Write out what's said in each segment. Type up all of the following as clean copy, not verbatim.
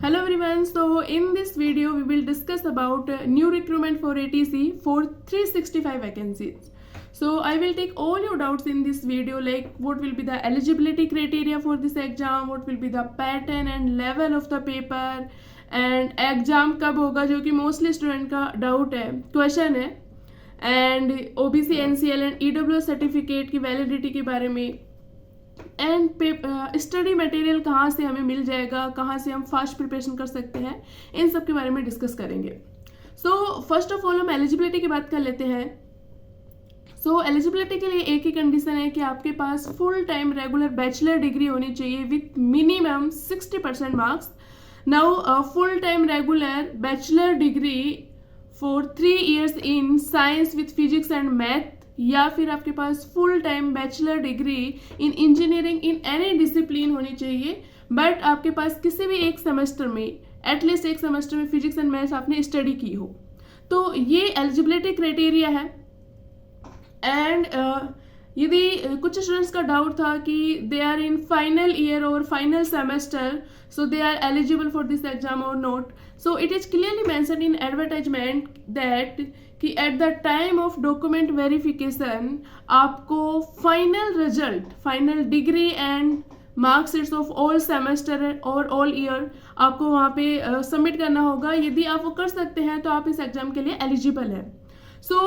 Hello everyone, so in this video we will discuss about new recruitment for ATC for 365 vacancies. So I will take all your doubts in this video, like what will be the eligibility criteria for this exam, what will be the pattern and level of the paper, and exam कब होगा जो कि mostly student का doubt है, question है, and OBC NCL and EWS certificate की validity के बारे में, एंड स्टडी मटेरियल कहाँ से हमें मिल जाएगा, कहाँ से हम फास्ट प्रिपरेशन कर सकते हैं, इन सब के बारे में डिस्कस करेंगे. सो फर्स्ट ऑफ ऑल हम एलिजिबिलिटी की बात कर लेते हैं. सो एलिजिबिलिटी के लिए एक ही कंडीशन है कि आपके पास full time regular bachelor degree होनी चाहिए with minimum 60% marks. Now full time regular bachelor degree for 3 years in science with physics and math, या फिर आपके पास full time bachelor degree in engineering in any discipline होनी चाहिए, but आपके पास किसी भी एक सेमेस्टर में, एटलीस्ट एक सेमेस्टर में फिजिक्स एंड मैथ्स आपने स्टडी की हो. तो ये एलिजिबिलिटी क्राइटेरिया है. एंड यदि कुछ स्टूडेंट्स का डाउट था कि they are in final year और final semester, so they are eligible for this exam or not. So it is clearly mentioned in advertisement that कि at the time of document verification आपको final result, final degree and marks sheets of all semester और all year आपको वहाँ पे submit करना होगा. यदि आप वो कर सकते हैं तो आप इस एग्जाम के लिए एलिजिबल है. सो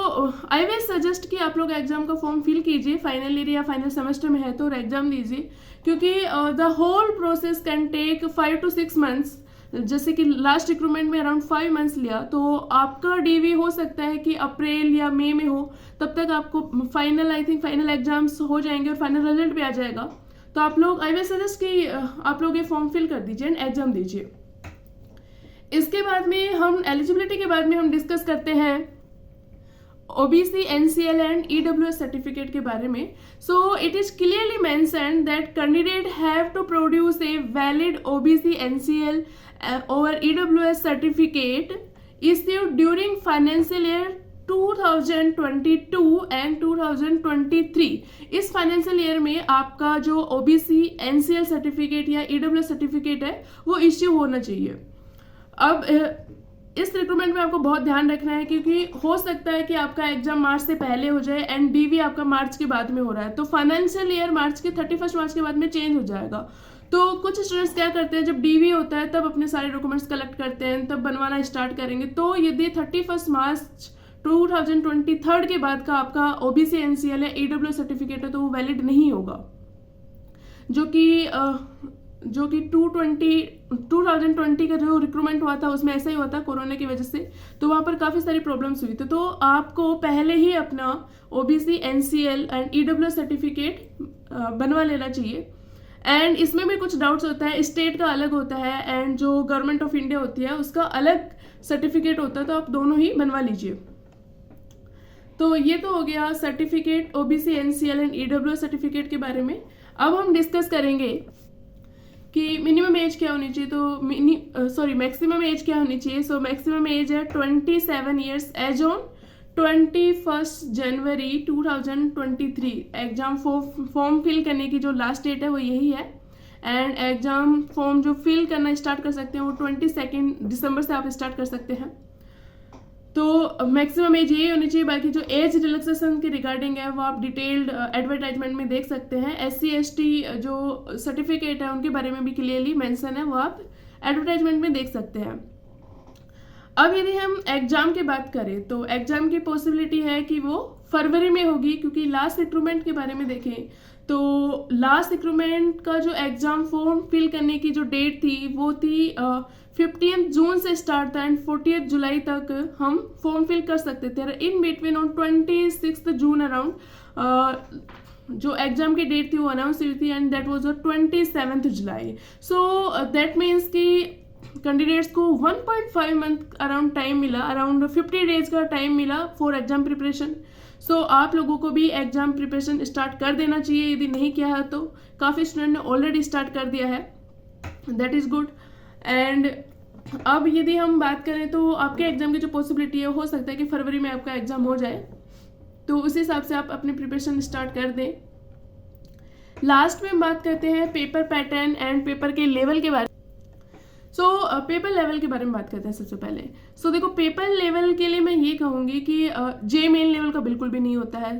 आई विल सजेस्ट कि आप लोग एग्जाम का फॉर्म फिल कीजिए, फाइनल ईयर या फाइनल सेमेस्टर में है तो एग्जाम दीजिए, क्योंकि the whole process can take 5 to 6 months. जैसे कि लास्ट रिक्रूटमेंट में अराउंड 5 months लिया, तो आपका डीवी हो सकता है कि अप्रैल या मई में हो, तब तक आपको final, I think final exams हो जाएंगे और फाइनल रिजल्ट भी आ जाएगा. तो आप लोग, आई विल सजेस्ट कि आप लोग ये फॉर्म फिल कर दीजिए एंड एग्जाम दीजिए. इसके बाद में हम एलिजिबिलिटी के बाद में हम डिस्कस करते हैं OBC NCL and EWS certificate के बारे में. So it is clearly mentioned that candidate have to produce a valid OBC NCL और EWS certificate issued during financial year 2022 and 2023. इस फाइनेंशियल ईयर में आपका जो OBC NCL सर्टिफिकेट या EWS certificate है वो इश्यू होना चाहिए. अब इस रिक्रूटमेंट में आपको बहुत ध्यान रखना है, क्योंकि हो सकता है कि आपका एग्जाम मार्च से पहले हो जाए एंड डीवी आपका मार्च के बाद में हो रहा है, तो फाइनेंशियल ईयर मार्च के 31 मार्च के बाद में चेंज हो जाएगा. तो कुछ स्टूडेंट्स क्या करते हैं, जब डीवी होता है तब अपने सारे डॉक्यूमेंट्स कलेक्ट करते हैं, तब बनवाना स्टार्ट करेंगे. तो यदि 31 मार्च 2023 के बाद का आपका OBC NCL या EWS सर्टिफिकेट है तो वो वैलिड नहीं होगा, जो कि 2020 का जो रिक्रूटमेंट हुआ था उसमें ऐसा ही हुआ था कोरोना की वजह से. तो वहाँ पर काफ़ी सारी प्रॉब्लम्स हुई थी. तो आपको पहले ही अपना OBC NCL and EWS certificate बनवा लेना चाहिए. एंड इसमें भी कुछ डाउट्स होता है, स्टेट का अलग होता है एंड जो गवर्नमेंट ऑफ इंडिया होती है उसका अलग सर्टिफिकेट होता है, तो आप दोनों ही बनवा लीजिए. तो ये तो हो गया certificate OBC NCL and EWS certificate के बारे में. अब हम डिस्कस करेंगे कि मिनिमम एज क्या होनी चाहिए. तो मैक्सिमम एज क्या होनी चाहिए. सो मैक्सिमम एज है 27 years एज ऑन 21 जनवरी 2023. एग्जाम फॉर्म फिल करने की जो लास्ट डेट है वो यही है, एंड एग्जाम फॉर्म जो फिल करना स्टार्ट कर सकते हैं वो 22 दिसंबर से आप स्टार्ट कर सकते हैं. तो मैक्सिमम एज यही होनी चाहिए. बाकी जो एज रिलैक्सेशन के रिगार्डिंग है वो आप डिटेल्ड एडवर्टाइजमेंट में देख सकते हैं. SC ST जो सर्टिफिकेट है उनके बारे में भी क्लियरली मेंशन है, वो आप एडवर्टाइजमेंट में देख सकते हैं. अब यदि हम एग्जाम की बात करें तो एग्जाम की पॉसिबिलिटी है कि वो फरवरी में होगी, क्योंकि लास्ट रिक्रूटमेंट के बारे में देखें तो लास्ट रिक्रूटमेंट का जो एग्जाम फॉर्म फिल करने की जो डेट थी वो थी 15 जून से स्टार्ट था एंड 40 जुलाई तक हम फॉर्म फिल कर सकते थे. In between on 26 June around जो एग्जाम की डेट थी वो अनाउंस हुई थी, and that was 27 July. So that means कि कैंडिडेट्स को 1.5 मंथ अराउंड टाइम मिला, अराउंड 50 days का टाइम मिला फॉर एग्जाम प्रिपरेशन. सो आप लोगों को भी एग्जाम प्रिपरेशन स्टार्ट कर देना चाहिए. यदि नहीं किया है तो काफ़ी स्टूडेंट ने ऑलरेडी स्टार्ट कर दिया है, दैट इज़ गुड. एंड अब यदि हम बात करें तो आपके एग्जाम की जो पॉसिबिलिटी है हो सकता है कि फरवरी में आपका एग्जाम हो जाए, तो उस हिसाब से आप अपनी प्रिपरेशन स्टार्ट कर दें. लास्ट में हम बात करते हैं पेपर पैटर्न एंड पेपर के लेवल के बारे में. सो पेपर लेवल के बारे में बात करते हैं सबसे पहले। सो देखो, पेपर लेवल के लिए मैं ये कहूँगी कि जे मेन लेवल का बिल्कुल भी नहीं होता है,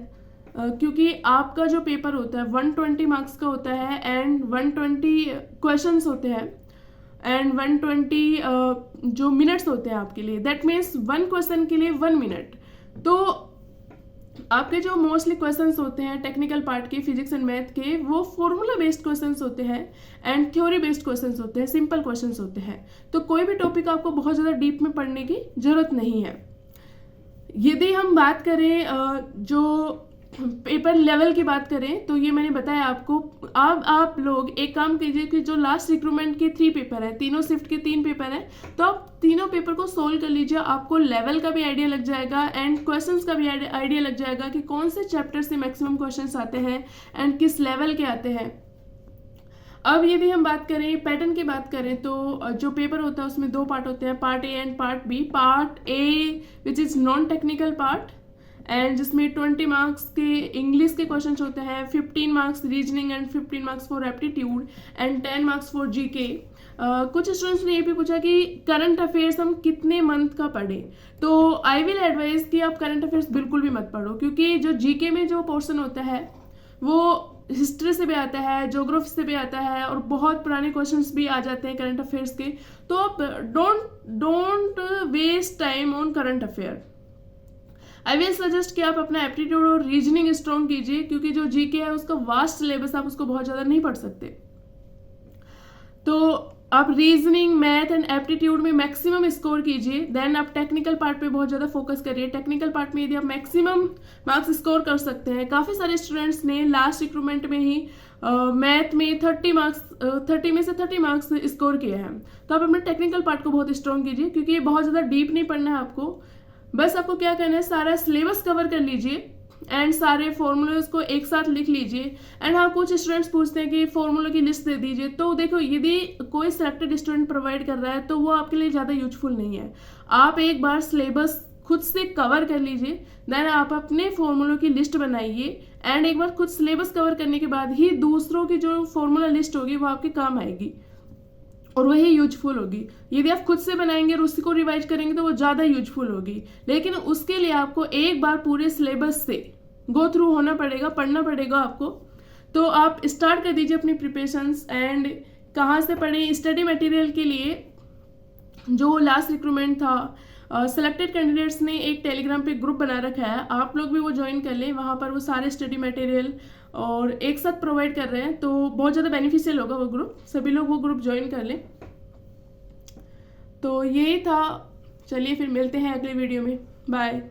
क्योंकि आपका जो पेपर होता है 120 मार्क्स का होता है एंड 120 क्वेश्चंस होते हैं एंड 120 जो मिनट्स होते हैं आपके लिए, दैट मीन्स 1 क्वेश्चन के लिए 1 मिनट। तो आपके जो मोस्टली क्वेश्चंस होते हैं टेक्निकल पार्ट के, फिजिक्स एंड मैथ के, वो फॉर्मूला बेस्ड क्वेश्चंस होते हैं एंड थ्योरी बेस्ड क्वेश्चंस होते हैं, सिंपल क्वेश्चंस होते हैं। तो कोई भी टॉपिक आपको बहुत ज़्यादा डीप में पढ़ने की जरूरत नहीं है। यदि हम बात करें जो पेपर लेवल की बात करें, तो ये मैंने बताया आपको। अब आप लोग एक काम कीजिए कि जो लास्ट रिक्रूटमेंट के 3 पेपर हैं, तीनों शिफ्ट के 3 पेपर हैं, तो आप तीनों पेपर को सोल्व कर लीजिए। आपको लेवल का भी आइडिया लग जाएगा एंड क्वेश्चंस का भी आइडिया लग जाएगा कि कौन से चैप्टर से मैक्सिमम क्वेश्चंस आते हैं एंड किस लेवल के आते हैं। अब यदि हम बात करें पैटर्न की बात करें, तो जो पेपर होता है उसमें 2 पार्ट होते हैं, part A and part B. Part A which is non technical part and जिसमें 20 मार्क्स के इंग्लिश के क्वेश्चंस होते हैं, 15 marks reasoning and 15 marks for aptitude and 10 marks for GK. कुछ स्टूडेंट्स ने ये भी पूछा कि करंट अफेयर्स हम कितने मंथ का पढ़ें, तो आई विल एडवाइज कि आप करंट अफेयर्स बिल्कुल भी मत पढ़ो, क्योंकि जो जीके में जो पोर्शन होता है वो हिस्ट्री से भी आता है, ज्योग्राफी से भी आता है और बहुत पुराने क्वेश्चंस भी आ जाते हैं करंट अफेयर्स के। तो आप don't waste time on current affair. I will suggest कि आप अपना एप्टीट्यूड और रीजनिंग स्ट्रॉन्ग कीजिए, क्योंकि जो जीके है उसका वास्ट सिलेबस, आप उसको बहुत ज़्यादा नहीं पढ़ सकते। तो आप रीजनिंग, मैथ एंड एप्टीट्यूड में मैक्सिमम स्कोर कीजिए, देन आप टेक्निकल पार्ट पे बहुत ज़्यादा फोकस करिए। टेक्निकल पार्ट में यदि आप मैक्सिमम मार्क्स स्कोर कर सकते हैं, काफ़ी सारे स्टूडेंट्स ने लास्ट रिक्रूटमेंट में ही मैथ में 30 में से 30 मार्क्स स्कोर किए हैं। तो आप अपने टेक्निकल पार्ट को बहुत स्ट्रॉन्ग कीजिए, क्योंकि ये बहुत ज़्यादा डीप नहीं पढ़ना है आपको। बस आपको क्या करना है, सारा सिलेबस कवर कर लीजिए एंड सारे फॉर्मूलेज को एक साथ लिख लीजिए। एंड हाँ, कुछ स्टूडेंट्स पूछते हैं कि फॉर्मूले की लिस्ट दे दीजिए, तो देखो यदि कोई सिलेक्टेड स्टूडेंट प्रोवाइड कर रहा है तो वो आपके लिए ज़्यादा यूजफुल नहीं है। आप एक बार सिलेबस खुद से कवर कर लीजिए, देन आप अपने फॉर्मूलों की लिस्ट बनाइए एंड एक बार खुद सिलेबस कवर करने के बाद ही दूसरों की जो फॉर्मूला लिस्ट होगी वो आपके काम आएगी और वही यूजफुल होगी। यदि आप खुद से बनाएंगे और उसी को रिवाइज करेंगे तो वो ज़्यादा यूजफुल होगी, लेकिन उसके लिए आपको एक बार पूरे सिलेबस से गो थ्रू होना पड़ेगा, पढ़ना पड़ेगा आपको। तो आप स्टार्ट कर दीजिए अपनी प्रिपरेशंस। एंड कहाँ से पढ़ें, स्टडी मटेरियल के लिए जो लास्ट रिक्रूटमेंट था, सेलेक्टेड कैंडिडेट्स ने एक टेलीग्राम पे ग्रुप बना रखा है, आप लोग भी वो ज्वाइन कर लें। वहाँ पर वो सारे स्टडी मटेरियल और एक साथ प्रोवाइड कर रहे हैं, तो बहुत ज़्यादा बेनिफिशियल होगा वो ग्रुप, सभी लोग वो ग्रुप ज्वाइन कर लें। तो यही था, चलिए फिर मिलते हैं अगले वीडियो में, बाय।